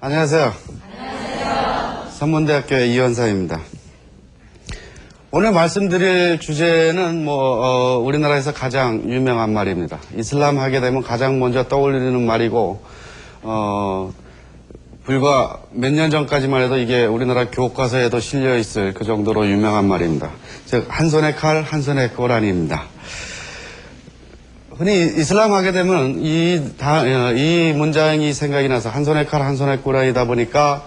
안녕하세요. 선문대학교의 이현사입니다. 오늘 말씀드릴 주제는 우리나라에서 가장 유명한 말입니다. 이슬람 하게 되면 가장 먼저 떠올리는 말이고, 불과 몇 년 전까지만 해도 이게 우리나라 교과서에도 실려 있을 그 정도로 유명한 말입니다. 즉, 한 손에 칼, 한 손에 꼬라니입니다. 흔히 이슬람 하게 되면 이 문장이 생각이 나서 한 손에 칼, 한 손에 꼬라니다 보니까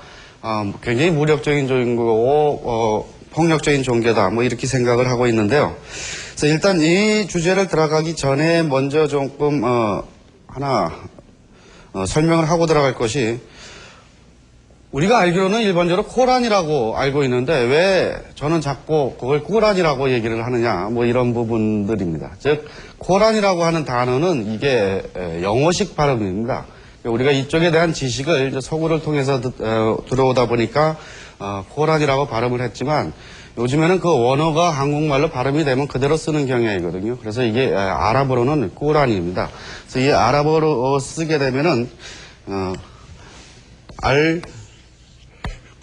굉장히 무력적인 종교고 폭력적인 종교다 이렇게 생각을 하고 있는데요. 그래서 일단 이 주제를 들어가기 전에 먼저 조금 하나 설명을 하고 들어갈 것이, 우리가 알기로는 일반적으로 코란이라고 알고 있는데 왜 저는 자꾸 그걸 꾸란이라고 얘기를 하느냐 이런 부분들입니다. 즉 코란이라고 하는 단어는 이게 영어식 발음입니다. 우리가 이쪽에 대한 지식을 이제 서구를 통해서 들어오다 보니까 코란이라고 발음을 했지만, 요즘에는 그 원어가 한국말로 발음이 되면 그대로 쓰는 경향이거든요. 그래서 이게 아랍어로는 꾸란입니다. 그래서 이 아랍어로 쓰게 되면은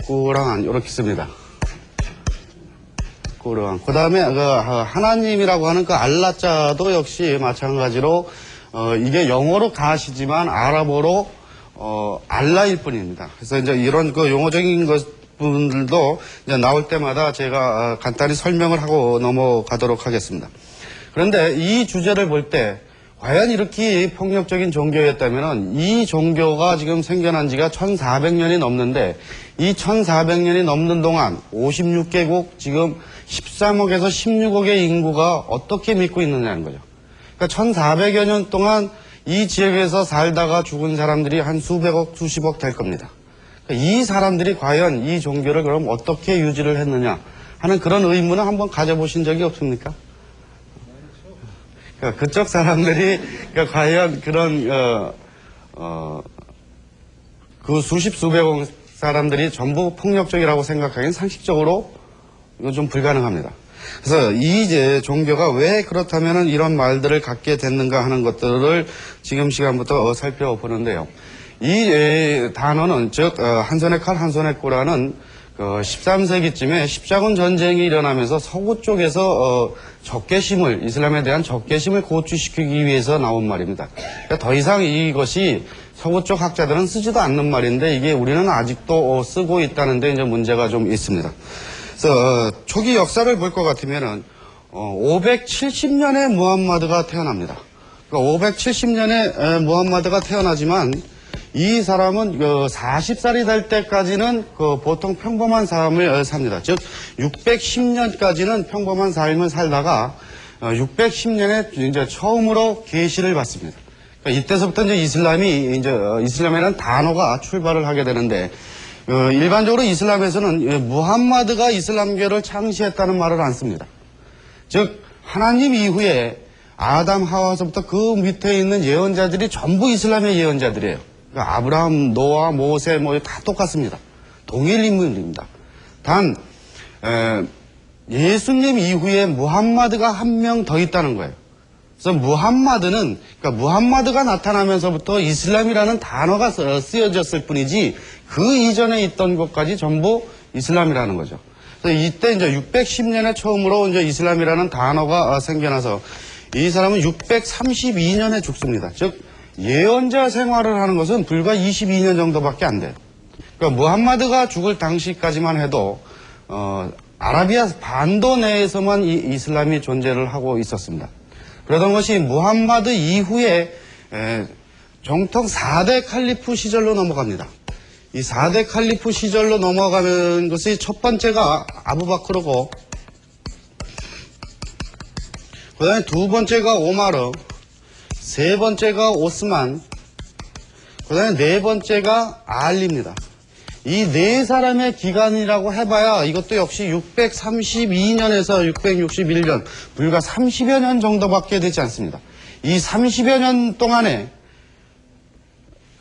꾸란 이렇게 씁니다. 꾸란. 그 다음에 하나님이라고 하는 그 알라자도 역시 마찬가지로 이게 영어로 가시지만 아랍어로 알라일 뿐입니다. 그래서 이제 이런 그 용어적인 부분들도 이제 나올 때마다 제가 간단히 설명을 하고 넘어가도록 하겠습니다. 그런데 이 주제를 볼 때 과연 이렇게 폭력적인 종교였다면 이 종교가 지금 생겨난 지가 1400년이 넘는데, 이 1400년이 넘는 동안 56개국 지금 13억에서 16억의 인구가 어떻게 믿고 있느냐는 거죠. 그러니까 1400여 년 동안 이 지역에서 살다가 죽은 사람들이 한 수백억, 수십억 될 겁니다. 그러니까 이 사람들이 과연 이 종교를 그럼 어떻게 유지를 했느냐 하는 그런 의문을 한번 가져보신 적이 없습니까? 그러니까 그쪽 사람들이 과연 그런 그 수십 수백억 사람들이 전부 폭력적이라고 생각하기엔 상식적으로 이건 좀 불가능합니다. 그래서 이 종교가 왜 그렇다면은 이런 말들을 갖게 됐는가 하는 것들을 지금 시간부터 살펴보는데요. 이 단어는 즉 한 손에 칼, 한 손에 꼬라는 13세기쯤에 십자군 전쟁이 일어나면서 서구 쪽에서 적개심을, 이슬람에 대한 적개심을 고취시키기 위해서 나온 말입니다. 그러니까 더 이상 이것이 서구 쪽 학자들은 쓰지도 않는 말인데 이게 우리는 아직도 쓰고 있다는 데 이제 문제가 좀 있습니다. 그래서 초기 역사를 볼 것 같으면은 570년에 무함마드가 태어납니다. 그러니까 570년에 무함마드가 태어나지만 이 사람은 40살이 될 때까지는 보통 평범한 삶을 삽니다. 즉 610년까지는 평범한 삶을 살다가 610년에 이제 처음으로 계시를 받습니다. 그러니까 이때서부터 이제 이슬람이라는 단어가 출발을 하게 되는데, 일반적으로 이슬람에서는 무함마드가 이슬람교를 창시했다는 말을 안 씁니다. 즉 하나님 이후에 아담, 하와서부터 그 밑에 있는 예언자들이 전부 이슬람의 예언자들이에요. 그러니까 아브라함, 노아, 모세 다 똑같습니다. 동일 인물입니다. 단 예수님 이후에 무함마드가 한 명 더 있다는 거예요. 그래서 무함마드가 나타나면서부터 이슬람이라는 단어가 쓰여졌을 뿐이지 그 이전에 있던 것까지 전부 이슬람이라는 거죠. 그래서 이때 이제 610년에 처음으로 이제 이슬람이라는 단어가 생겨나서 이 사람은 632년에 죽습니다. 즉 예언자 생활을 하는 것은 불과 22년 정도밖에 안 돼요. 그러니까 무함마드가 죽을 당시까지만 해도 아라비아 반도 내에서만 이 이슬람이 존재를 하고 있었습니다. 그러던 것이 무함마드 이후에 정통 4대 칼리프 시절로 넘어갑니다. 이 4대 칼리프 시절로 넘어가는 것이 첫 번째가 아부바크르고, 그 다음에 두 번째가 오마르, 세 번째가 오스만, 그 다음에 네 번째가 알리입니다. 이 네 사람의 기간이라고 해봐야 이것도 역시 632년에서 661년, 불과 30여 년 정도밖에 되지 않습니다. 이 30여 년 동안에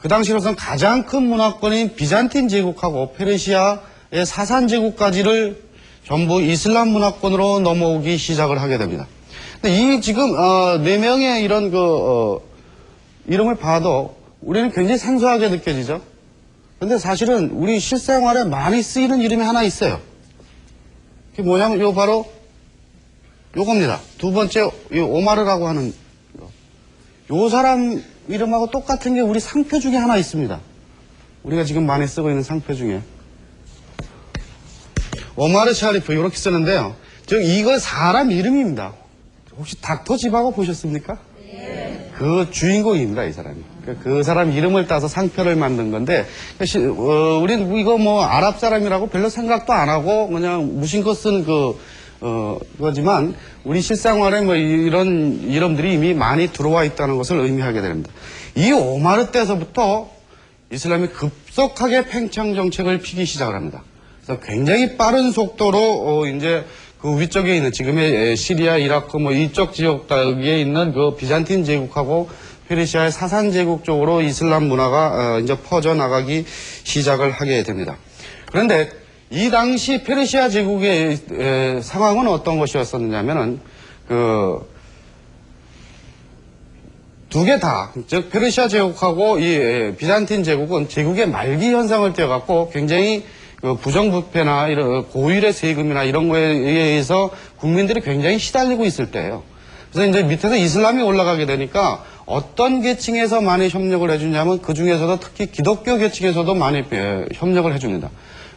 그 당시로서는 가장 큰 문화권인 비잔틴 제국하고 페르시아의 사산 제국까지를 전부 이슬람 문화권으로 넘어오기 시작을 하게 됩니다. 근데 이 지금 네 명의 이런 이름을 봐도 우리는 굉장히 생소하게 느껴지죠. 근데 사실은 우리 실생활에 많이 쓰이는 이름이 하나 있어요. 그게 뭐냐면 요 바로 요겁니다. 두 번째 요 오마르라고 하는 요 사람 이름하고 똑같은 게 우리 상표 중에 하나 있습니다. 우리가 지금 많이 쓰고 있는 상표 중에 오마르 샤리프 이렇게 쓰는데요. 즉 이거 사람 이름입니다. 혹시 닥터 지바고 보셨습니까? 네. 그 주인공입니다, 이 사람이. 그 사람 이름을 따서 상표를 만든 건데 우리는 이거 뭐 아랍 사람이라고 별로 생각도 안 하고 그냥 무심코 쓴 거지만 우리 실생활에 뭐 이런 이름들이 이미 많이 들어와 있다는 것을 의미하게 됩니다. 이 오마르 때서부터 이슬람이 급속하게 팽창 정책을 피기 시작을 합니다. 그래서 굉장히 빠른 속도로 이제 그 위쪽에 있는 지금의 시리아, 이라크 뭐 이쪽 지역에 있는 그 비잔틴 제국하고 페르시아의 사산 제국 쪽으로 이슬람 문화가 이제 퍼져 나가기 시작을 하게 됩니다. 그런데 이 당시 페르시아 제국의 상황은 어떤 것이었었느냐면은 두 개 다, 즉 페르시아 제국하고 이 비잔틴 제국은 제국의 말기 현상을 띄어갖고 굉장히 부정부패나 이런 고율의 세금이나 이런 거에 의해서 국민들이 굉장히 시달리고 있을 때예요. 그래서 이제 밑에서 이슬람이 올라가게 되니까 어떤 계층에서 많이 협력을 해주냐면 그 중에서도 특히 기독교 계층에서도 많이 협력을 해줍니다.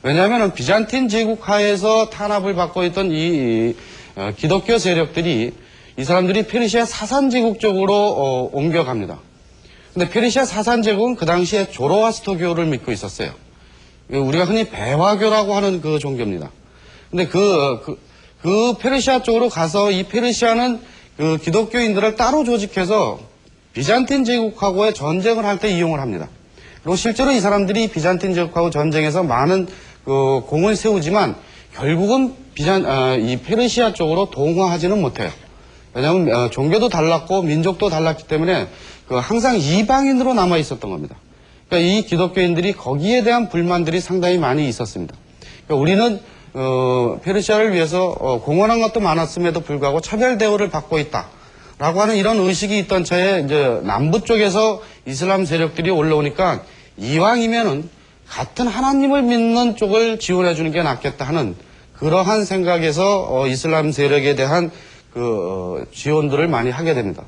왜냐하면 비잔틴 제국 하에서 탄압을 받고 있던 이 기독교 세력들이 이 사람들이 페르시아 사산 제국 쪽으로 옮겨갑니다. 근데 페르시아 사산 제국은 그 당시에 조로아스터교를 믿고 있었어요. 우리가 흔히 배화교라고 하는 그 종교입니다. 근데 그 페르시아 쪽으로 가서 이 페르시아는 그 기독교인들을 따로 조직해서 비잔틴 제국하고의 전쟁을 할 때 이용을 합니다. 그리고 실제로 이 사람들이 비잔틴 제국하고 전쟁에서 많은 그 공을 세우지만 결국은 이 페르시아 쪽으로 동화하지는 못해요. 왜냐하면 종교도 달랐고 민족도 달랐기 때문에 항상 이방인으로 남아 있었던 겁니다. 그러니까 이 기독교인들이 거기에 대한 불만들이 상당히 많이 있었습니다. 그러니까 우리는 페르시아를 위해서 공헌한 것도 많았음에도 불구하고 차별 대우를 받고 있다라고 하는 이런 의식이 있던 차에 이제 남부 쪽에서 이슬람 세력들이 올라오니까 이왕이면은 같은 하나님을 믿는 쪽을 지원해 주는 게 낫겠다 하는 그러한 생각에서 이슬람 세력에 대한 지원들을 많이 하게 됩니다.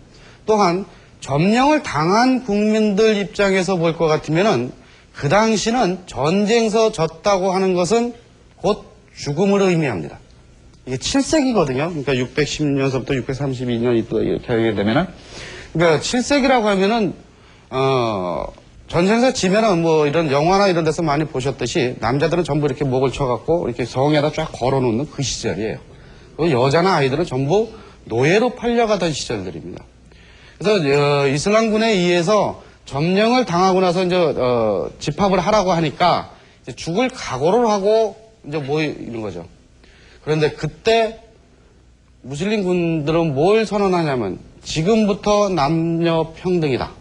또한 점령을 당한 국민들 입장에서 볼 것 같으면은 그 당시는 전쟁에서 졌다고 하는 것은 곧 죽음을 의미합니다. 이게 7세기거든요. 그러니까 610년서부터 632년이 또 이렇게 하게 되면은 그러니까 7세기라고 하면은 전쟁에서 지면은 뭐 이런 영화나 이런 데서 많이 보셨듯이 남자들은 전부 이렇게 목을 쳐갖고 이렇게 성에다 쫙 걸어놓는 그 시절이에요. 그리고 여자나 아이들은 전부 노예로 팔려가던 시절들입니다. 그래서 이슬람군에 의해서 점령을 당하고 나서 이제 집합을 하라고 하니까 이제 죽을 각오를 하고 이제 모이는 거죠. 그런데 그때 무슬림 군들은 뭘 선언하냐면 지금부터 남녀 평등이다.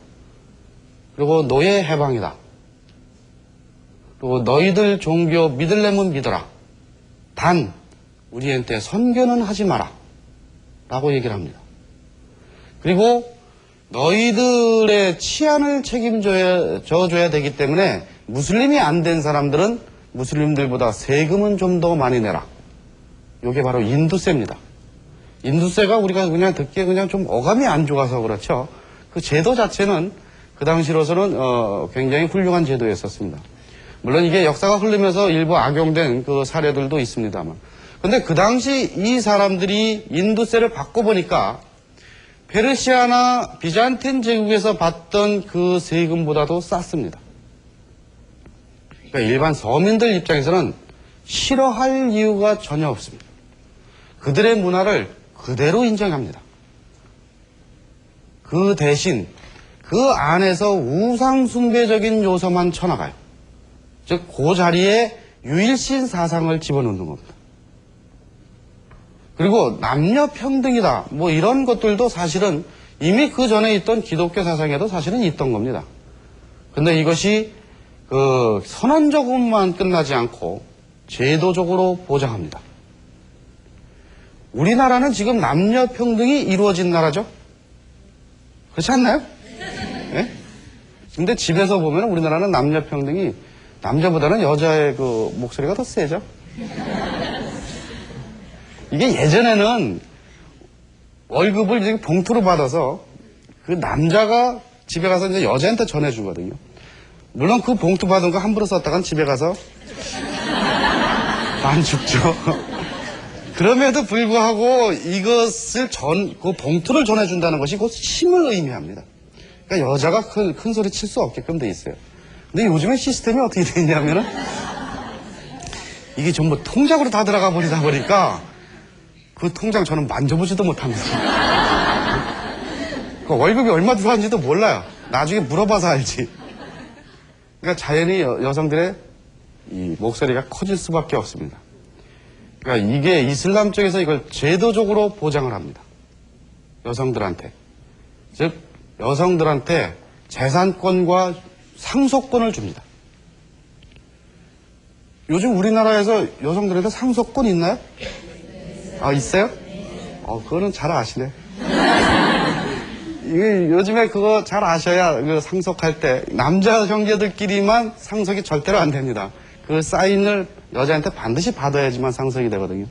그리고 노예 해방이다. 그리고 너희들 종교 믿으려면 믿어라. 단 우리한테 선교는 하지 마라. 라고 얘기를 합니다. 그리고 너희들의 치안을 책임져줘야 되기 때문에 무슬림이 안 된 사람들은 무슬림들보다 세금은 좀 더 많이 내라. 이게 바로 인두세입니다. 인두세가 우리가 그냥 듣기에 그냥 좀 어감이 안 좋아서 그렇죠. 그 제도 자체는 그 당시로서는 굉장히 훌륭한 제도였었습니다. 물론 이게 역사가 흐르면서 일부 악용된 그 사례들도 있습니다만. 근데 그 당시 이 사람들이 인두세를 받고 보니까 페르시아나 비잔틴 제국에서 받던 그 세금보다도 쌌습니다. 그러니까 일반 서민들 입장에서는 싫어할 이유가 전혀 없습니다. 그들의 문화를 그대로 인정합니다. 그 대신 그 안에서 우상숭배적인 요소만 쳐나가요. 즉, 그 자리에 유일신 사상을 집어넣는 겁니다. 그리고 남녀 평등이다. 뭐 이런 것들도 사실은 이미 그 전에 있던 기독교 사상에도 사실은 있던 겁니다. 근데 이것이 선언적으로만 끝나지 않고 제도적으로 보장합니다. 우리나라는 지금 남녀 평등이 이루어진 나라죠? 그렇지 않나요? 네? 근데 집에서 보면 우리나라는 남녀 평등이 남자보다는 여자의 그 목소리가 더 세죠. 이게 예전에는 월급을 이제 봉투로 받아서 그 남자가 집에 가서 이제 여자한테 전해주거든요. 물론 그 봉투 받은 거 함부로 썼다간 집에 가서 안 죽죠. 그럼에도 불구하고 이것을 그 봉투를 전해준다는 것이 곧 힘을 의미합니다. 그러니까 여자가 큰 소리 칠 수 없게끔 돼 있어요. 근데 요즘에 시스템이 어떻게 돼 있냐면은 이게 전부 통장으로 다 들어가 버리다 보니까 그 통장 저는 만져보지도 못합니다. 그 월급이 얼마 들어왔는지도 몰라요. 나중에 물어봐서 알지. 그러니까 자연히 여성들의 이 목소리가 커질 수밖에 없습니다. 그러니까 이게 이슬람 쪽에서 이걸 제도적으로 보장을 합니다. 여성들한테. 즉 여성들한테 재산권과 상속권을 줍니다. 요즘 우리나라에서 여성들한테 상속권 있나요? 아, 있어요? 그거는 잘 아시네. 이게 요즘에 그거 잘 아셔야 그 상속할 때 남자 형제들끼리만 상속이 절대로 안 됩니다. 그 사인을 여자한테 반드시 받아야지만 상속이 되거든요.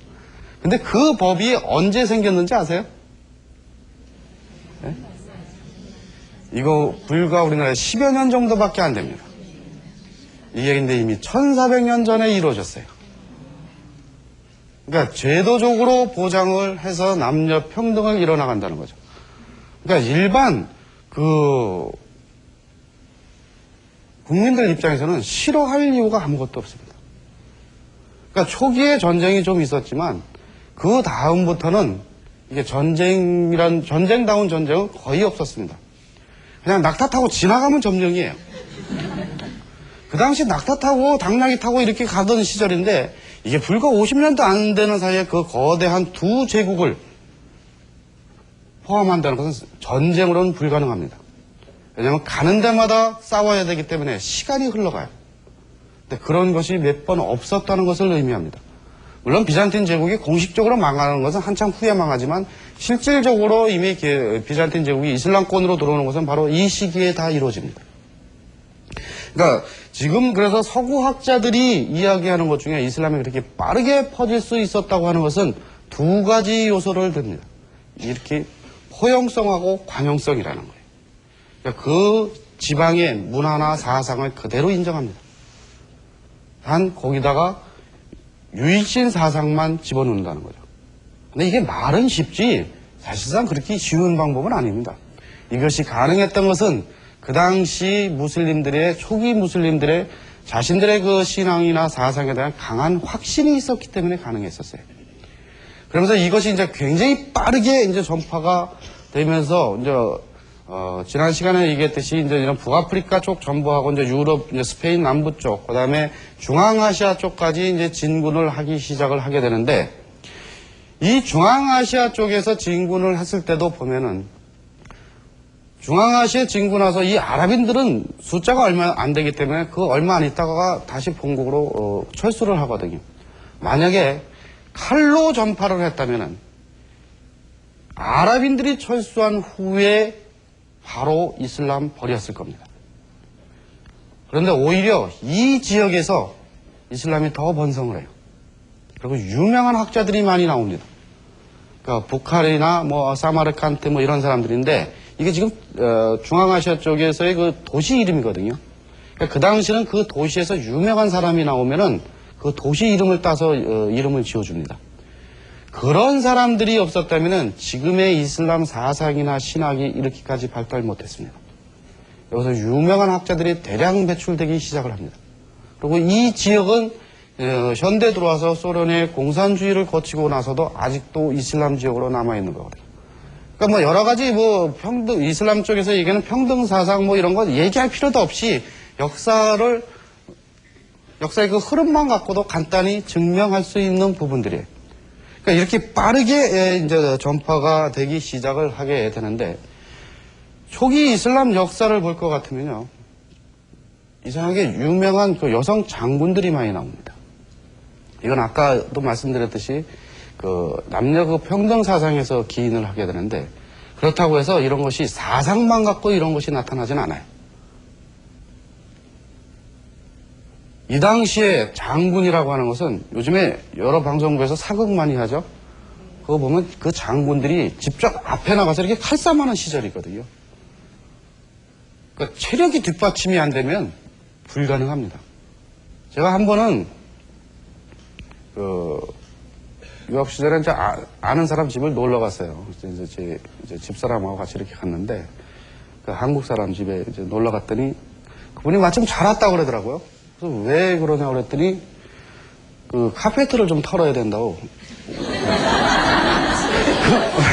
근데 그 법이 언제 생겼는지 아세요? 네? 이거 불과 우리나라에 10여 년 정도밖에 안 됩니다. 이게 근데 이미 1400년 전에 이루어졌어요. 그러니까 제도적으로 보장을 해서 남녀 평등을 이뤄나간다는 거죠. 그러니까 일반 국민들 입장에서는 싫어할 이유가 아무것도 없습니다. 그러니까 초기에 전쟁이 좀 있었지만 그 다음부터는 이게 전쟁다운 전쟁은 거의 없었습니다. 그냥 낙타 타고 지나가면 점령이에요. 그 당시 낙타 타고 당나귀 타고 이렇게 가던 시절인데 이게 불과 50년도 안 되는 사이에 그 거대한 두 제국을 포함한다는 것은 전쟁으로는 불가능합니다. 왜냐하면 가는 데마다 싸워야 되기 때문에 시간이 흘러가요. 근데 그런 것이 몇 번 없었다는 것을 의미합니다. 물론 비잔틴 제국이 공식적으로 망하는 것은 한참 후에 망하지만 실질적으로 이미 비잔틴 제국이 이슬람권으로 들어오는 것은 바로 이 시기에 다 이루어집니다. 그러니까 지금 그래서 서구학자들이 이야기하는 것 중에 이슬람이 그렇게 빠르게 퍼질 수 있었다고 하는 것은 두 가지 요소를 듭니다. 이렇게 포용성하고 관용성이라는 거예요. 그러니까 그 지방의 문화나 사상을 그대로 인정합니다. 단 거기다가 유일신 사상만 집어넣는다는 거죠. 근데 이게 말은 쉽지 사실상 그렇게 쉬운 방법은 아닙니다. 이것이 가능했던 것은 그 당시 초기 무슬림들의 자신들의 그 신앙이나 사상에 대한 강한 확신이 있었기 때문에 가능했었어요. 그러면서 이것이 이제 굉장히 빠르게 이제 전파가 되면서 이제 지난 시간에 얘기했듯이 이제 이런 북아프리카 쪽 전부하고 이제 유럽, 이제 스페인 남부 쪽, 그 다음에 중앙아시아 쪽까지 이제 진군을 하기 시작을 하게 되는데 이 중앙아시아 쪽에서 진군을 했을 때도 보면은 중앙아시아에 진군해서 이 아랍인들은 숫자가 얼마 안 되기 때문에 그 얼마 안 있다가 다시 본국으로 철수를 하거든요. 만약에 칼로 전파를 했다면은 아랍인들이 철수한 후에 바로 이슬람 버렸을 겁니다. 그런데 오히려 이 지역에서 이슬람이 더 번성을 해요. 그리고 유명한 학자들이 많이 나옵니다. 그러니까 부카리나 사마르칸트 이런 사람들인데 이게 지금 중앙아시아 쪽에서의 그 도시 이름이거든요. 그러니까 그 당시는 그 도시에서 유명한 사람이 나오면은 그 도시 이름을 따서 이름을 지어줍니다. 그런 사람들이 없었다면은 지금의 이슬람 사상이나 신학이 이렇게까지 발달 못했습니다. 여기서 유명한 학자들이 대량 배출되기 시작을 합니다. 그리고 이 지역은 현대 들어와서 소련의 공산주의를 거치고 나서도 아직도 이슬람 지역으로 남아있는 거거든요. 그러니까 여러 가지 평등, 이슬람 쪽에서 얘기하는 평등 사상 이런 거 얘기할 필요도 없이 역사의 그 흐름만 갖고도 간단히 증명할 수 있는 부분들이에요. 그러니까 이렇게 빠르게 이제 전파가 되기 시작을 하게 되는데 초기 이슬람 역사를 볼 것 같으면요. 이상하게 유명한 그 여성 장군들이 많이 나옵니다. 이건 아까도 말씀드렸듯이 남녀 그 평등 사상에서 기인을 하게 되는데 그렇다고 해서 이런 것이 사상만 갖고 이런 것이 나타나진 않아요. 이 당시에 장군이라고 하는 것은 요즘에 여러 방송국에서 사극 많이 하죠. 그거 보면 그 장군들이 직접 앞에 나가서 이렇게 칼싸움하는 시절이거든요. 그러니까 체력이 뒷받침이 안 되면 불가능합니다. 제가 한 번은 유학 시절에 이제 아는 사람 집을 놀러 갔어요. 이제 집사람하고 같이 이렇게 갔는데 그 한국 사람 집에 이제 놀러 갔더니 그분이 마침 잘 왔다고 그러더라고요. 그래서 왜 그러냐고 그랬더니 그 카페트를 좀 털어야 된다고.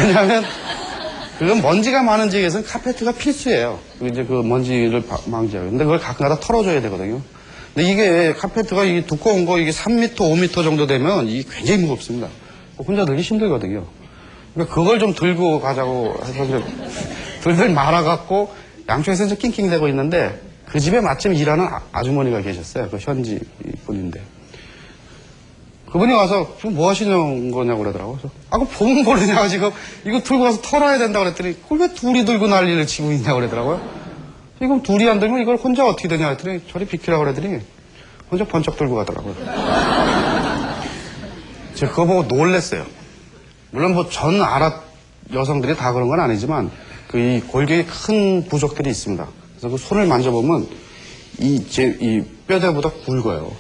왜냐하면 그건 먼지가 많은 지역에서는 카페트가 필수예요. 이제 그 먼지를 방지하고. 근데 그걸 가끔가다 털어줘야 되거든요. 근데 이게 카페트가 이게 두꺼운 거 이게 3m, 5m 정도 되면 이게 굉장히 무겁습니다. 혼자 들기 힘들거든요. 그러니까 그걸 좀 들고 가자고 해서 들들 말아갖고 양쪽에서 이제 낑낑대고 있는데 그 집에 마침 일하는 아주머니가 계셨어요. 그 현지 분인데. 그분이 와서 뭐 하시는 거냐고 그러더라고요. 그래서 그 보면 모르냐 지금 이거 들고 가서 털어야 된다고 그랬더니 그걸 왜 둘이 들고 난리를 치고 있냐고 그러더라고요. 지금 둘이 안 들면 이걸 혼자 어떻게 되냐 그랬더니 저리 비키라고 그러더니 혼자 번쩍 들고 가더라고요. 제가 그거 보고 놀랬어요. 물론 뭐 전 아랍 여성들이 다 그런 건 아니지만 그 이 골격이 큰 부족들이 있습니다. 그래서 그 손을 만져보면 이 뼈대보다 굵어요.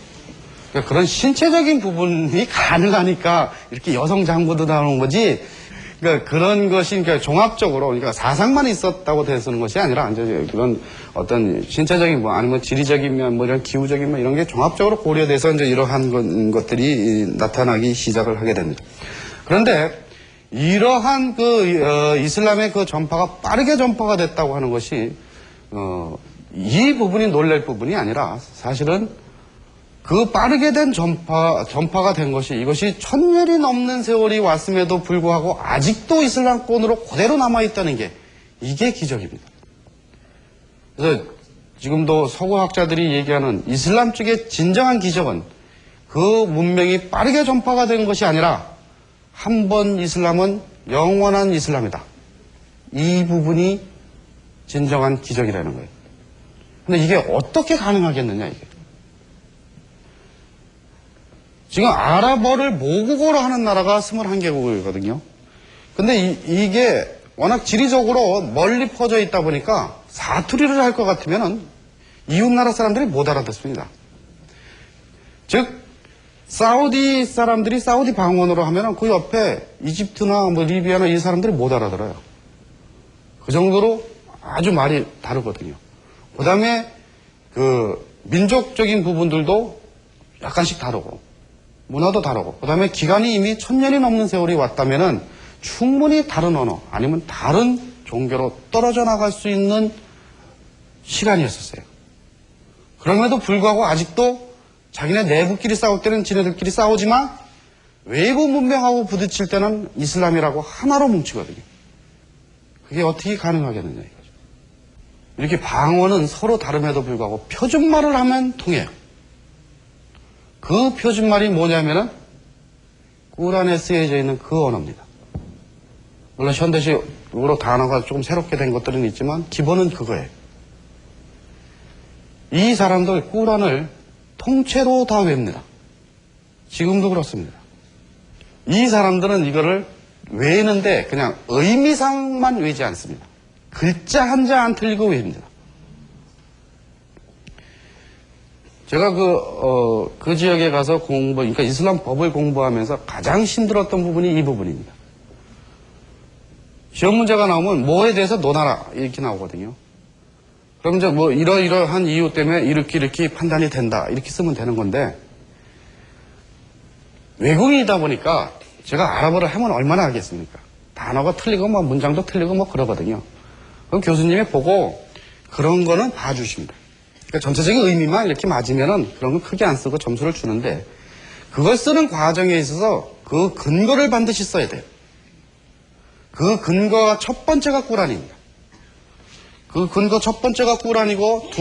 그러니까 그런 신체적인 부분이 가능하니까 이렇게 여성 장부도 나오는 거지. 그러니까 그런 것이 그러니까 종합적으로 그러니까 사상만 있었다고 되서는 것이 아니라 이제 그런 어떤 신체적인 뭐 아니면 지리적인 면 뭐 이런 기후적인 면 이런 게 종합적으로 고려돼서 이제 이러한 것들이 나타나기 시작을 하게 됩니다. 그런데 이러한 이슬람의 그 전파가 빠르게 전파가 됐다고 하는 것이 이 부분이 놀랄 부분이 아니라 사실은 그 빠르게 된 전파가 된 것이 이것이 1000년이 넘는 세월이 왔음에도 불구하고 아직도 이슬람권으로 그대로 남아있다는 게 이게 기적입니다. 그래서 지금도 서구학자들이 얘기하는 이슬람 쪽의 진정한 기적은 그 문명이 빠르게 전파가 된 것이 아니라 한 번 이슬람은 영원한 이슬람이다. 이 부분이 진정한 기적이라는 거예요. 근데 이게 어떻게 가능하겠느냐 이게. 지금 아랍어를 모국어로 하는 나라가 21개국이거든요. 근데 이게 워낙 지리적으로 멀리 퍼져 있다 보니까 사투리를 할 것 같으면 이웃나라 사람들이 못 알아듣습니다. 즉 사우디 사람들이 사우디 방언으로 하면 그 옆에 이집트나 뭐 리비아나 이 사람들이 못 알아들어요. 그 정도로 아주 말이 다르거든요. 그 다음에 그 민족적인 부분들도 약간씩 다르고 문화도 다르고 그 다음에 기간이 이미 1000년이 넘는 세월이 왔다면은 충분히 다른 언어 아니면 다른 종교로 떨어져 나갈 수 있는 시간이었었어요. 그럼에도 불구하고 아직도 자기네 내부끼리 싸울 때는 지네들끼리 싸우지만 외부 문명하고 부딪힐 때는 이슬람이라고 하나로 뭉치거든요. 그게 어떻게 가능하겠느냐 이거죠. 이렇게 방언은 서로 다름에도 불구하고 표준말을 하면 통해요. 그 표준말이 뭐냐면은 꾸란에 쓰여져 있는 그 언어입니다. 물론 현대식으로 단어가 조금 새롭게 된 것들은 있지만 기본은 그거예요. 이 사람들 꾸란을 통째로 다 외웁니다. 지금도 그렇습니다. 이 사람들은 이거를 외우는데 그냥 의미상만 외지 않습니다. 글자 한자 안 틀리고 외웁니다. 제가 그 지역에 가서 그러니까 이슬람 법을 공부하면서 가장 힘들었던 부분이 이 부분입니다. 시험 문제가 나오면 뭐에 대해서 논하라 이렇게 나오거든요. 그럼 이제 뭐 이러이러한 이유 때문에 이렇게 판단이 된다 이렇게 쓰면 되는 건데 외국인이다 보니까 제가 아랍어를 하면 얼마나 하겠습니까? 단어가 틀리고 뭐 문장도 틀리고 뭐 그러거든요. 그럼 교수님이 보고 그런 거는 봐주십니다. 그러니까 전체적인 의미만 이렇게 맞으면은 그런 건 크게 안 쓰고 점수를 주는데 그걸 쓰는 과정에 있어서 그 근거를 반드시 써야 돼요. 그 근거가 첫 번째가 꾸란입니다. 그 근거 첫 번째가 꾸란이고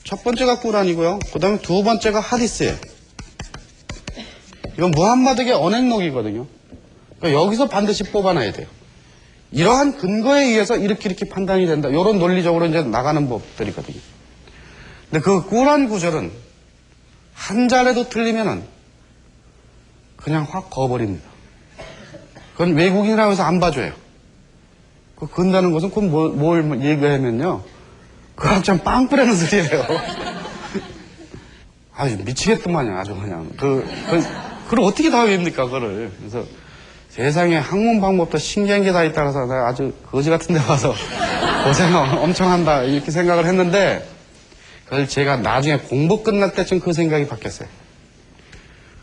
첫 번째가 꾸란이고요. 그 다음에 두 번째가 하디스예요. 이건 무함마드의 언행록이거든요. 그러니까 여기서 반드시 뽑아놔야 돼요. 이러한 근거에 의해서 이렇게 판단이 된다. 이런 논리적으로 이제 나가는 법들이거든요. 근데 그 꾸란 구절은 한 자리도 틀리면은 그냥 확 거버립니다. 그건 외국인이라고 해서 안 봐줘요. 그 건다는 것은 곧 뭘 얘기하면요. 그거 참 빵 뿌리는 소리예요. 아주 미치겠더만요, 아주 그냥. 그걸 어떻게 다 외웁니까, 그거를. 그래서 세상에 학문 방법도 신기한 게 다 있다라서 내가 아주 거지 같은 데 가서 고생을 엄청 한다, 이렇게 생각을 했는데, 그걸 제가 나중에 공부 끝날 때쯤 그 생각이 바뀌었어요.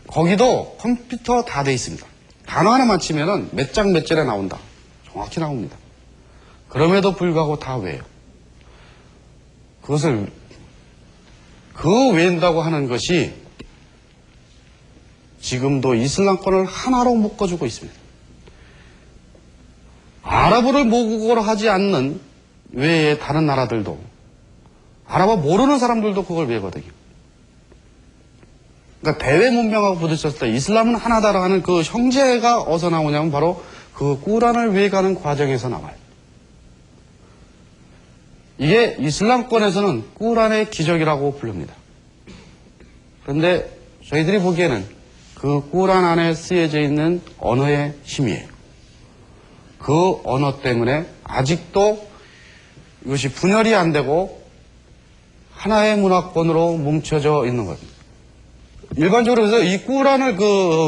거기도 컴퓨터 다 돼 있습니다. 단어 하나 맞히면은 몇 장 몇 절에 나온다. 정확히 나옵니다. 그럼에도 불구하고 다 외워요. 그것을 외운다고 하는 것이 지금도 이슬람권을 하나로 묶어주고 있습니다. 아랍어를 모국어로 하지 않는 외에 다른 나라들도 아랍어 모르는 사람들도 그걸 외거든요. 그러니까 대외 문명하고 부딪혔을 때 이슬람은 하나다라고 하는 그 형제가 어디서 나오냐면 바로 그 꾸란을 외워가는 과정에서 나와요. 이게 이슬람권에서는 꾸란의 기적이라고 부릅니다. 그런데 저희들이 보기에는 그 꾸란 안에 쓰여져 있는 언어의 힘이에요. 그 언어 때문에 아직도 이것이 분열이 안 되고 하나의 문화권으로 뭉쳐져 있는 겁니다. 일반적으로 그래서 이 꾸란을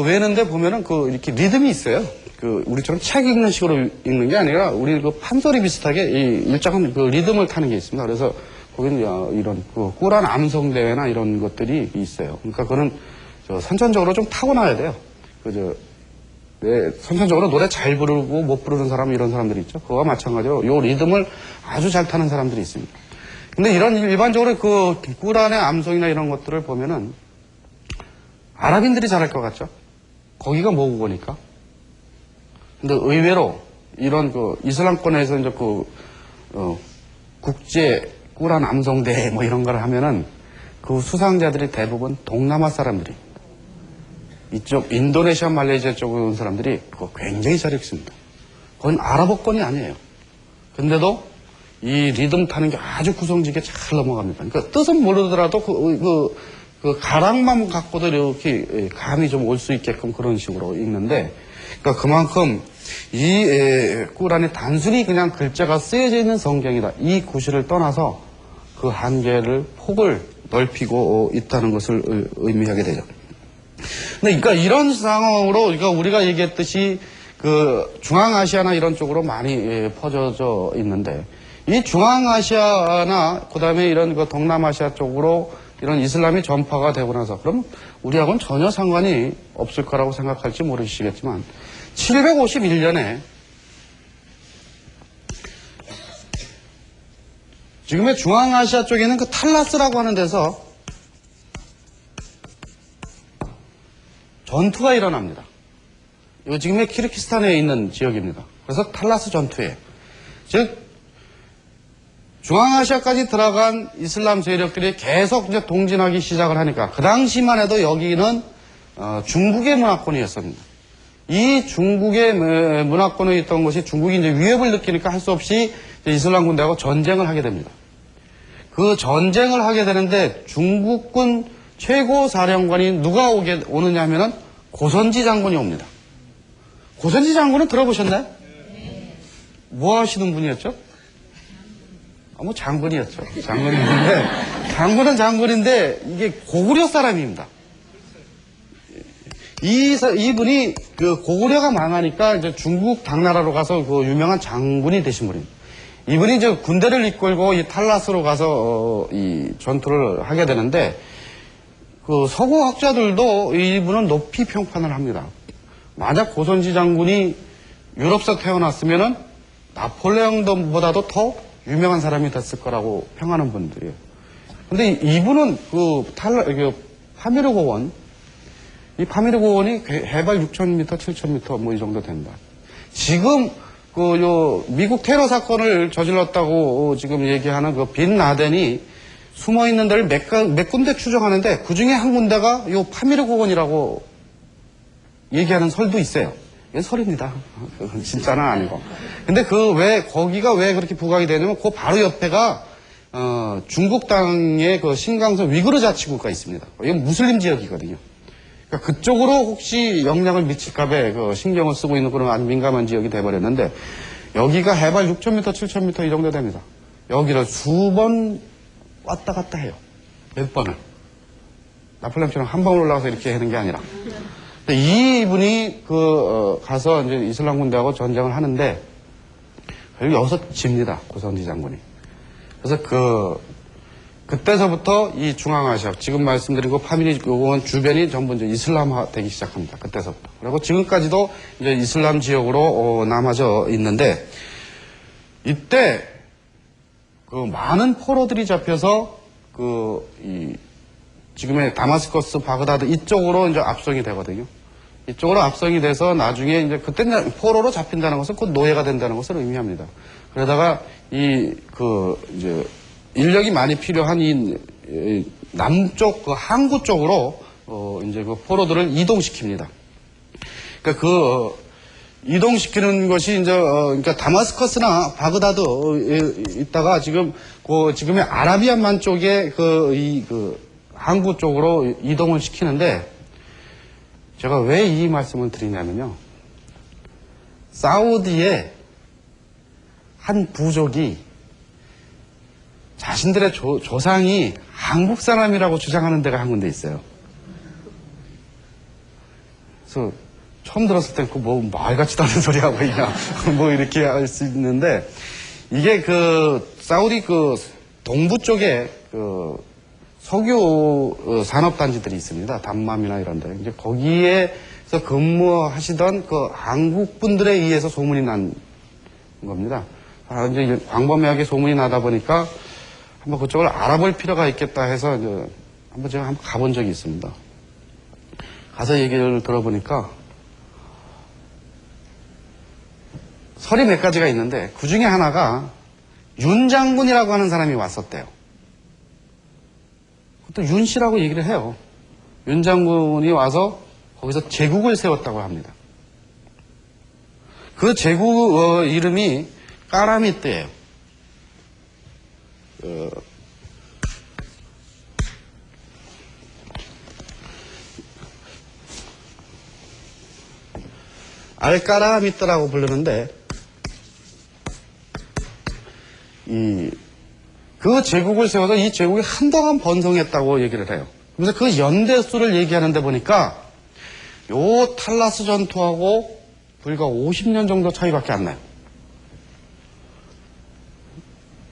외는데 보면은 이렇게 리듬이 있어요. 우리처럼 책 읽는 식으로 읽는 게 아니라 우리 판소리 비슷하게 일정한 리듬을 타는 게 있습니다. 그래서 거기는 이런 꾸란 암송 대회나 이런 것들이 있어요. 그러니까 그거는 선천적으로 좀 타고나야 돼요. 선천적으로 노래 잘 부르고 못 부르는 사람 이런 사람들이 있죠. 그거와 마찬가지로 요 리듬을 아주 잘 타는 사람들이 있습니다. 근데 이런 일반적으로 꾸란의 암송이나 이런 것들을 보면은 아랍인들이 잘할 것 같죠? 거기가 모국어니까. 근데 의외로 이런 이슬람권에서 이제 국제 꾸란 암송대회 뭐 이런 걸 하면은 그 수상자들이 대부분 동남아 사람들이 이쪽 인도네시아, 말레이시아 쪽에 온 사람들이 그거 굉장히 잘 읽습니다. 그건 아랍어권이 아니에요. 근데도 이 리듬 타는 게 아주 구성지게 잘 넘어갑니다. 그러니까 뜻은 모르더라도 그 가락만 갖고도 이렇게 감이 좀 올 수 있게끔 그런 식으로 읽는데, 그러니까 그만큼 이 꾸란이 단순히 그냥 글자가 쓰여져 있는 성경이다. 이 구실을 떠나서 그 한계를 폭을 넓히고 있다는 것을 의미하게 되죠. 그러니까 이런 상황으로 우리가 얘기했듯이 중앙아시아나 이런 쪽으로 많이 퍼져져 있는데, 이 중앙아시아나 그다음에 이런 동남아시아 쪽으로 이런 이슬람이 전파가 되고 나서 그럼 우리하고는 전혀 상관이 없을 거라고 생각할지 모르시겠지만 751년에 지금의 중앙아시아 쪽에는 탈라스라고 하는 데서 전투가 일어납니다. 이거 지금의 키르기스탄에 있는 지역입니다. 그래서 탈라스 전투예요. 즉 중앙아시아까지 들어간 이슬람 세력들이 계속 이제 동진하기 시작을 하니까 그 당시만 해도 여기는 중국의 문화권이었습니다. 이 중국의 문화권에 있던 것이 중국이 이제 위협을 느끼니까 할 수 없이 이슬람 군대하고 전쟁을 하게 됩니다. 그 전쟁을 하게 되는데 중국군 최고 사령관이 누가 오느냐 하면은 고선지 장군이 옵니다. 고선지 장군은 들어보셨나요? 뭐 하시는 분이었죠? 장군이었죠. 장군은 장군인데 이게 고구려 사람입니다. 이분이 고구려가 망하니까 이제 중국 당나라로 가서 유명한 장군이 되신 분입니다. 이분이 이제 군대를 이끌고 이 탈라스로 가서 이 전투를 하게 되는데 서구 학자들도 이분은 높이 평판을 합니다. 만약 고선지 장군이 유럽에서 태어났으면은 나폴레옹보다도 더 유명한 사람이 됐을 거라고 평하는 분들이에요. 근데 이분은 파미르 고원, 이 파미르 고원이 해발 6,000m, 7,000m 뭐 이 정도 된다. 지금 미국 테러 사건을 저질렀다고 지금 얘기하는 빈 라덴이 숨어 있는 데를 몇 군데 추정하는데 그 중에 한 군데가 요 파미르 고원이라고 얘기하는 설도 있어요. 이건 설입니다. 진짜는 아니고. 근데 거기가 왜 그렇게 부각이 되냐면 바로 옆에가 중국 땅에 그 신강성 위구르 자치구가 있습니다. 이건 무슬림 지역이거든요. 그러니까 그쪽으로 혹시 영향을 미칠까봐 그 신경을 쓰고 있는 그런 아주 민감한 지역이 돼버렸는데 여기가 해발 6,000m, 7,000m 이 정도 됩니다. 여기를 수번 왔다 갔다 해요. 몇 번을. 나폴레옹처럼 한 번 올라가서 이렇게 하는 게 아니라. 이분이 가서 이제 이슬람 군대하고 전쟁을 하는데 결국 여기서 집니다. 고선지 장군이. 그래서 그때서부터 이 중앙아시아, 지금 말씀드린 그 파미리 요건 주변이 전부 이제 이슬람화 되기 시작합니다. 그때서부터. 그리고 지금까지도 이제 이슬람 지역으로 남아져 있는데, 이때 많은 포로들이 잡혀서 지금의 다마스커스, 바그다드 이쪽으로 이제 압송이 되거든요. 이쪽으로 압송이 돼서 나중에 이제 그때는 포로로 잡힌다는 것은 곧 노예가 된다는 것을 의미합니다. 그러다가 이제 인력이 많이 필요한 이 남쪽 항구 쪽으로 이제 포로들을 이동시킵니다. 그러니까 이동시키는 것이 이제 그러니까 다마스커스나 바그다드에 있다가 지금의 아라비안만 쪽에 항구 쪽으로 이동을 시키는데 제가 왜 이 말씀을 드리냐면요. 사우디의 한 부족이 자신들의 조상이 한국 사람이라고 주장하는 데가 한 군데 있어요. 그래서 처음 들었을 땐 말 같지도 않은 소리 하고 있냐 이렇게 할 수 있는데 이게 사우디 동부 쪽에 석유 산업단지들이 있습니다. 담맘이나 이런 데. 이제 거기에서 근무하시던 한국 분들에 의해서 소문이 난 겁니다. 이제 광범위하게 소문이 나다 보니까 한번 그쪽을 알아볼 필요가 있겠다 해서 제가 한번 가본 적이 있습니다. 가서 얘기를 들어보니까 설이 몇 가지가 있는데 그 중에 하나가 윤 장군이라고 하는 사람이 왔었대요. 또 윤 씨라고 얘기를 해요. 윤 장군이 와서 거기서 제국을 세웠다고 합니다. 그 제국 이름이 까라미뜨예요. 알까라미뜨라고 부르는데 그 제국을 세워서 이 제국이 한동안 번성했다고 얘기를 해요. 그래서 그 연대수를 얘기하는데 보니까 요 탈라스 전투하고 불과 50년 정도 차이밖에 안 나요.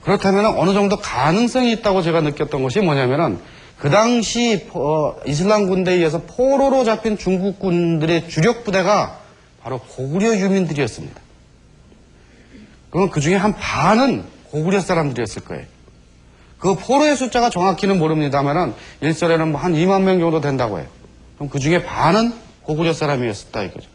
그렇다면 어느 정도 가능성이 있다고 제가 느꼈던 것이 뭐냐면은 그 당시 이슬람 군대에 의해서 포로로 잡힌 중국 군들의 주력 부대가 바로 고구려 유민들이었습니다. 그러면 그 중에 한 반은 고구려 사람들이었을 거예요. 그 포로의 숫자가 정확히는 모릅니다만은 일설에는 한 2만 명 정도 된다고 해요. 그럼 그 중에 반은 고구려 사람이었다 이거죠.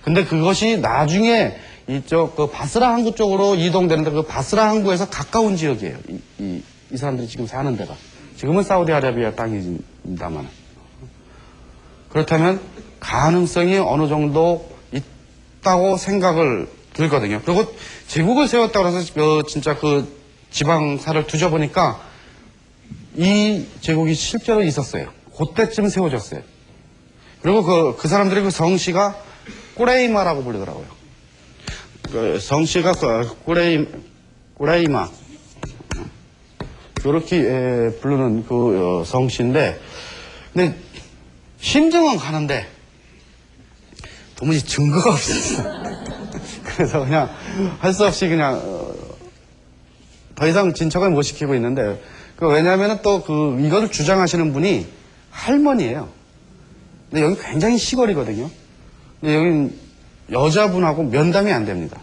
근데 그것이 나중에 이쪽 바스라 항구 쪽으로 이동되는데 그 바스라 항구에서 가까운 지역이에요. 이 사람들이 지금 사는 데가. 지금은 사우디아라비아 땅입니다만. 그렇다면 가능성이 어느 정도 있다고 생각을 들거든요. 그리고 제국을 세웠다고 해서 진짜 지방사를 뒤져보니까 이 제국이 실제로 있었어요. 그때쯤 세워졌어요. 그리고 그 사람들의 그 성씨가 꾸레이마라고 부르더라고요. 성씨가 꾸레이마. 이렇게 부르는 성씨인데, 근데 심증은 가는데 도무지 증거가 없었어요. 그래서 그냥 할 수 없이 그냥 더 이상 진척을 못 시키고 있는데, 왜냐하면 또 이거를 주장하시는 분이 할머니예요. 근데 여기 굉장히 시골이거든요. 근데 여긴 여자분하고 면담이 안 됩니다.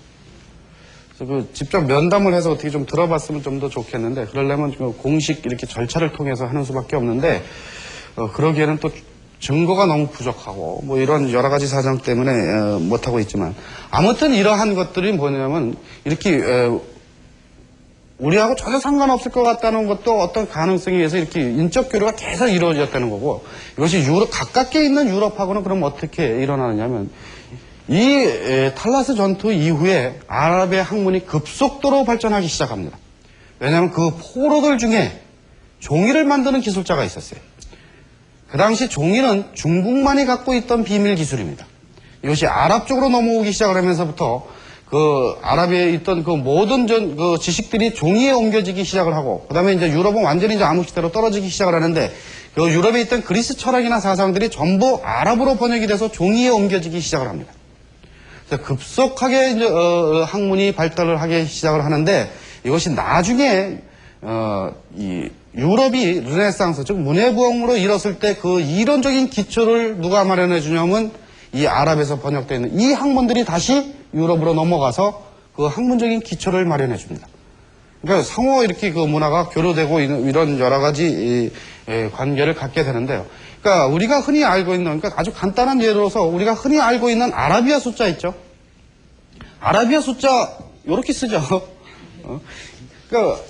그래서 직접 면담을 해서 어떻게 좀 들어봤으면 좀 더 좋겠는데, 그러려면 공식 이렇게 절차를 통해서 하는 수밖에 없는데, 그러기에는 또 증거가 너무 부족하고, 이런 여러 가지 사정 때문에 못하고 있지만, 아무튼 이러한 것들이 뭐냐면, 이렇게, 우리하고 전혀 상관없을 것 같다는 것도 어떤 가능성에 의해서 이렇게 인적 교류가 계속 이루어졌다는 거고, 이것이 가깝게 있는 유럽하고는 그럼 어떻게 일어나느냐면, 이 탈라스 전투 이후에 아랍의 학문이 급속도로 발전하기 시작합니다. 왜냐하면 그 포로들 중에 종이를 만드는 기술자가 있었어요. 그 당시 종이는 중국만이 갖고 있던 비밀 기술입니다. 이것이 아랍 쪽으로 넘어오기 시작을 하면서부터 그 아랍에 있던 그 모든 그 지식들이 종이에 옮겨지기 시작을 하고, 그 다음에 이제 유럽은 완전히 이제 암흑시대로 떨어지기 시작을 하는데, 그 유럽에 있던 그리스 철학이나 사상들이 전부 아랍어로 번역이 돼서 종이에 옮겨지기 시작을 합니다. 그래서 급속하게 이제 학문이 발달을 하기 시작을 하는데, 이것이 나중에 이 유럽이 르네상스, 즉 문해부흥으로 일었을 때 그 이론적인 기초를 누가 마련해 주냐면 이 아랍에서 번역되어 있는 이 학문들이 다시 유럽으로 넘어가서 그 학문적인 기초를 마련해 줍니다. 그러니까 상호 이렇게 그 문화가 교류되고 이런 여러 가지 관계를 갖게 되는데요. 그러니까 우리가 흔히 알고 있는, 그러니까 아주 간단한 예로서 우리가 흔히 알고 있는 아라비아 숫자 있죠? 아라비아 숫자 이렇게 쓰죠. 그러니까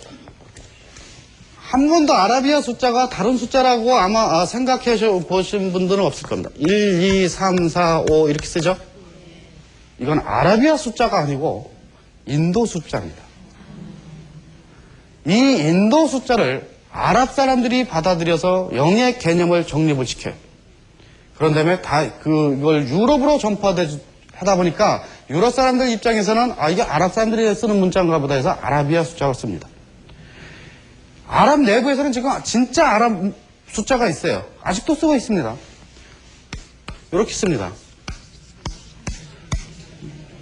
한 번도 아라비아 숫자가 다른 숫자라고 아마 생각해 보신 분들은 없을 겁니다. 1, 2, 3, 4, 5 이렇게 쓰죠? 이건 아라비아 숫자가 아니고 인도 숫자입니다. 이 인도 숫자를 아랍 사람들이 받아들여서 영의 개념을 정립을 시켜요. 그런 다음에 그걸 유럽으로 전파하다 보니까 유럽 사람들 입장에서는 이게 아랍 사람들이 쓰는 문자인가 보다 해서 아라비아 숫자를 씁니다. 아랍 내부에서는 지금 진짜 아랍 숫자가 있어요. 아직도 쓰고 있습니다. 이렇게 씁니다.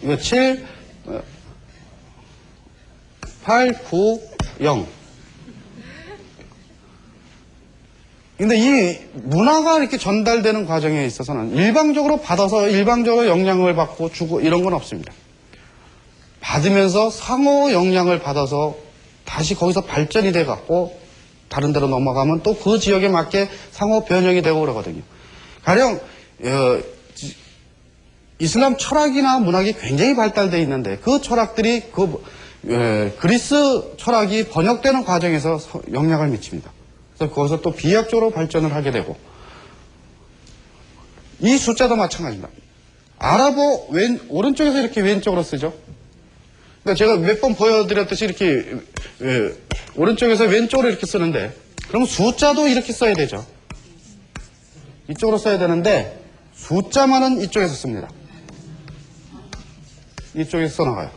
이거 7, 8, 9, 0. 근데 이 문화가 이렇게 전달되는 과정에 있어서는 일방적으로 받아서 일방적으로 영향을 받고 주고 이런 건 없습니다. 받으면서 상호 영향을 받아서 다시 거기서 발전이 돼 갖고 다른 데로 넘어가면 또 그 지역에 맞게 상호 변형이 되고 그러거든요. 가령 이슬람 철학이나 문학이 굉장히 발달되어 있는데 그 철학들이 그리스 철학이 번역되는 과정에서 영향을 미칩니다. 그래서 거기서 또 비약적으로 발전을 하게 되고, 이 숫자도 마찬가지입니다. 아랍어 오른쪽에서 이렇게 왼쪽으로 쓰죠. 그러니까 제가 몇 번 보여드렸듯이 이렇게 오른쪽에서 왼쪽으로 이렇게 쓰는데, 그럼 숫자도 이렇게 써야 되죠. 이쪽으로 써야 되는데 숫자만은 이쪽에서 씁니다. 이쪽에서 써나가요.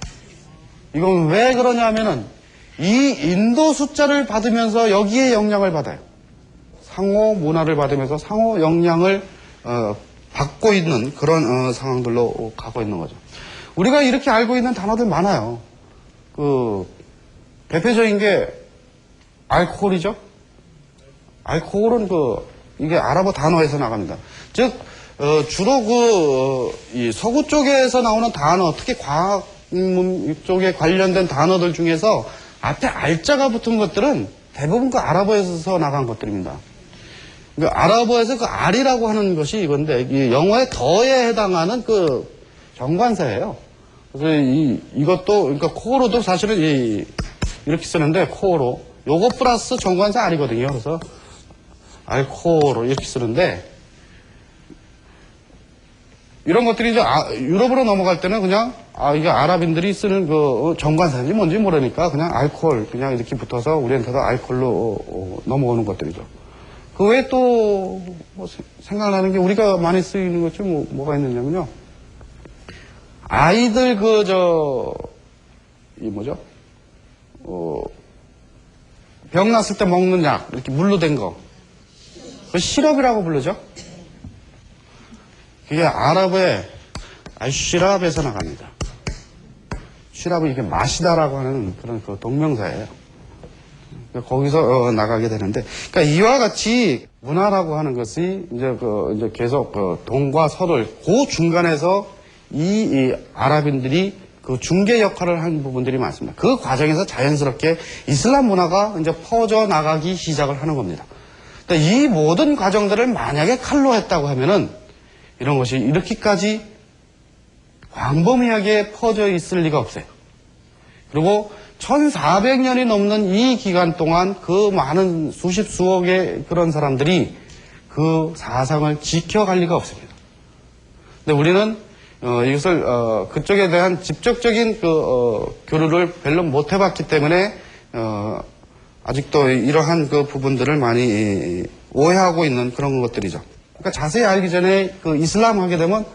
이건 왜 그러냐면은 이 인도 숫자를 받으면서 여기에 영향을 받아요. 상호 문화를 받으면서 상호 영향을 받고 있는 그런 상황들로 가고 있는 거죠. 우리가 이렇게 알고 있는 단어들 많아요. 대표적인 게 알코올이죠. 알코올은 이게 아랍어 단어에서 나갑니다. 즉 주로 이 서구 쪽에서 나오는 단어, 특히 과학 쪽에 관련된 단어들 중에서 앞에 알자가 붙은 것들은 대부분 그 아랍어에서 나간 것들입니다. 그러니까 아랍어에서 그 알이라고 하는 것이 이건데, 이 영어의 더에 해당하는 그 정관사예요. 그래서 이것도, 그러니까 코어로도 사실은 이렇게 쓰는데, 코어로. 요거 플러스 정관사 알이거든요. 그래서 알코올로 이렇게 쓰는데, 이런 것들이 이제 유럽으로 넘어갈 때는 그냥 이게 아랍인들이 쓰는 그 정관사인지 뭔지 모르니까 그냥 알코올 그냥 이렇게 붙어서 우리한테도 알코올로 넘어오는 것들이죠. 그 외에 또 생각나는 게 우리가 많이 쓰이는 것 중 뭐가 있느냐면요. 아이들 병 났을 때 먹는 약 이렇게 물로 된 거. 그 시럽이라고 부르죠. 그게 아랍의 알시랍에서 나갑니다. 시랍은 이게 마시다라고 하는 그런 그 동명사예요. 거기서 나가게 되는데, 그러니까 이와 같이 문화라고 하는 것이 이제 계속 동과 서를 그 중간에서 이 아랍인들이 그 중개 역할을 한 부분들이 많습니다. 그 과정에서 자연스럽게 이슬람 문화가 이제 퍼져 나가기 시작을 하는 겁니다. 그러니까 이 모든 과정들을 만약에 칼로 했다고 하면은 이런 것이 이렇게까지 광범위하게 퍼져 있을 리가 없어요. 그리고 1400년이 넘는 이 기간 동안 그 많은 수십 수억의 그런 사람들이 그 사상을 지켜갈 리가 없습니다. 근데 우리는 이것을 그쪽에 대한 직접적인 교류를 별로 못 해봤기 때문에 아직도 이러한 그 부분들을 많이 오해하고 있는 그런 것들이죠. 그러니까 자세히 알기 전에 그 이슬람 하게 되면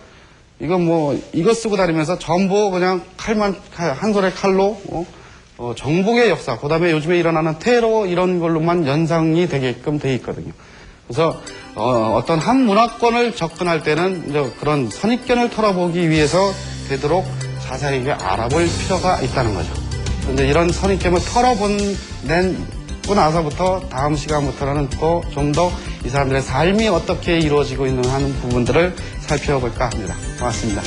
이거 쓰고 다니면서 전부 그냥 한 손에 칼로, 정복의 역사, 그 다음에 요즘에 일어나는 테러 이런 걸로만 연상이 되게끔 돼 있거든요. 그래서, 어떤 한 문화권을 접근할 때는 이제 그런 선입견을 털어보기 위해서 되도록 자세하게 알아볼 필요가 있다는 거죠. 근데 이런 선입견을 털어내고 나서부터 다음 시간부터는 또 좀 더 이 사람들의 삶이 어떻게 이루어지고 있는 하는 부분들을 살펴볼까 합니다. 고맙습니다.